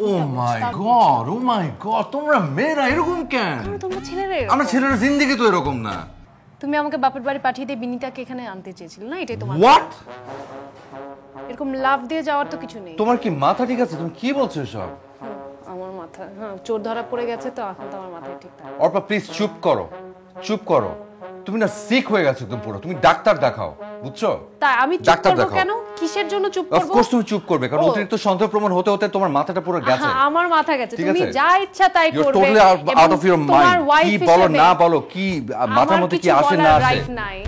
ও মাই god তোমরা মেয়েরা এরকম কেন? তোমরা ছেলেরা আমরা ছেলেরা জিন্দেগি তো এরকম না। তুমি আমাকে বাপের বাড়ি পাঠিয়ে দিয়ে বিনিতাকে এখানে আনতে চেয়েছিলে না? এটাই তোমার হোয়াট? এরকম লাভ দিয়ে যাওয়ার তো কিছু নেই। তোমার কি মাথা ঠিক আছে? তুমি কি বলছো এসব? আমার মাথা চোর ধরা পড়ে গেছে তো এখন তো আমার মাথায় ঠিক থাকে। অর্পা প্লিজ চুপ করো, চুপ করো। তুমি না সিক হয়ে গেছো একদম পুরো। তুমি ডাক্তার দেখাও, বুঝছো? তাই আমি চুপ করব কেন? কিসের জন্য চুপ করব? অফকোর্স তুমি চুপ করবে কারণ অতিরিক্ত সন্দেহ প্রমাণ হতে হতে তোমার মাথাটা পুরো গেছে। আমার মাথা গেছে। তুমি যা ইচ্ছা তাই করবে। You totally out of your mind. কি বলো না বলো, কি মাথার মধ্যে কি আসে না আসে রাইট নাই।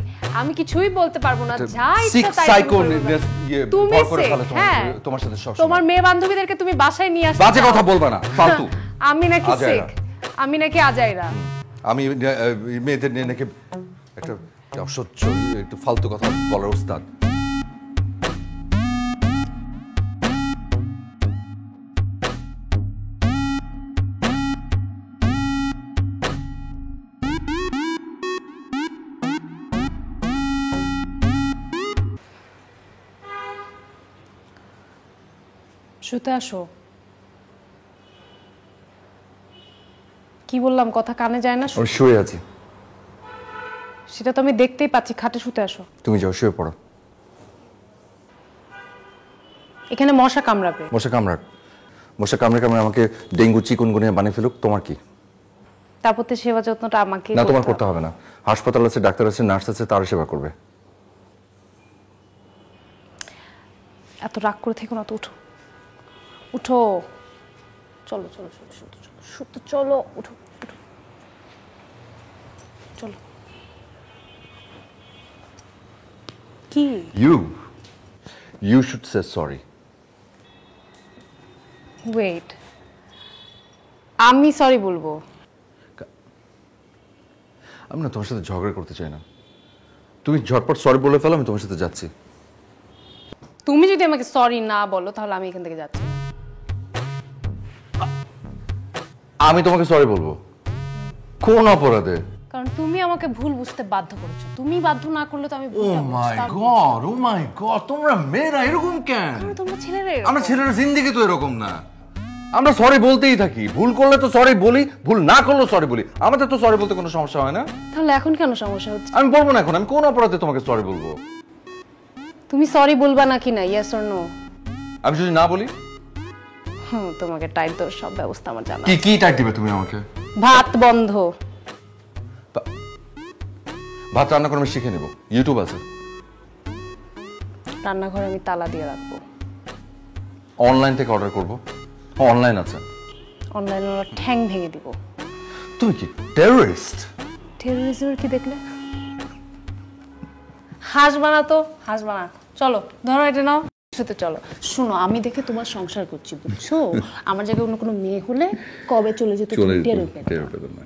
আমি কিছুই বলতে পারবো না। যা ইচ্ছা তাই সাইকোনেস তুমি ভর করে ফেলে তোমার সাথে সব। তোমার মেয়ে বান্ধবীদেরকে তুমি বাসায় নিয়ে আসো। বাজে কথা বলবা না, ফালতু। আমি নাকি সিক? আমি নাকি আজাইরা? আমি মেয়েদের নিয়ে নাকি একটা অসহ্য একটু ফালতু কথা বলার উস্তাদ। শুতে আসো। কি বললাম কথা কানে যায় না? আমি শুয়ে আছি। সেটা তো আমি দেখতেই পাচ্ছি। খাটে শুতে আসো। তুমি যাও শুয়ে পড়ো। এখানে মশা কামড়াবে। মশা কামড়াক, মশা কামড়ে কামড়ে আমাকে ডেঙ্গু চিকুনগুনিয়া বানিয়ে ফেলুক, তোমার কি? তারপর তো সেবা যত্নটা আমাকে না, তোমার করতে হবে না। হাসপাতাল আছে, ডাক্তার আছে, নার্স আছে, তারা সেবা করবে। এত রাগ করে থেকো না তো। উঠো উঠো, চলো চলো চলো শুতে চলো, শুতে চলো, উঠো উঠো চলো। কি? You should say sorry. Wait, আমি সরি বলবো? আমি না তোমার সাথে ঝগড়া করতে চাই না। তুমি ঝটপট সরি বলে ফেলো, আমি তোমার সাথে যাচ্ছি। তুমি যদি আমাকে সরি না বলো তাহলে আমি এখান থেকে যাচ্ছি। আমি তোমাকে সরি বলবো কোন অপরাধে? কারণ তুমি আমাকে ভুল বুঝতে বাধ্য করেছো। তুমি বাধ্য না করলে তো আমি ও মাই গড তোমরা মেয়েরা এরকম কেন? তোমরা ছেলেরা আমরা ছেলেরা জিন্দেগি তো এরকম না। আমরা সরি বলতেই থাকি। ভুল করলে তো সরি বলি, ভুল না করলেও সরি বলি। আমাদের তো সরি বলতে কোনো সমস্যা হয় না। তাহলে এখন কেন সমস্যা হচ্ছে? আমি বলবো না এখন। আমি কোন অপরাধে তোমাকে সরি বলবো? তুমি সরি বলবা নাকি না? Yes or no? আমি যদি না বলি? তোমাকে টাইট দেওয়ার সব ব্যবস্থা আমার জানা। কি টাইট দিবে তুমি আমাকে? ভাত বন্ধ। ভাত রান্না করে আমি শিখে নেব, ইউটিউব আছে। রান্নাঘরে আমি তালা দিয়ে রাখবো। অনলাইন থেকে অর্ডার করব। অনলাইন আছে। অনলাইনে ওরা ঠ্যাং ভেঙে দিব। তুমি কি টেররিস্ট? টেররিজমের কি দেখলে? হাসবা না তো, হাসবা না। চলো ধরো এটা নাও, শুতে চলো। শোনো, আমি দেখে তোমার সংসার করছি বুঝছো? আমার জায়গায় অন্য কোনো মেয়ে হলে কবে চলে যেত টের পেতো না।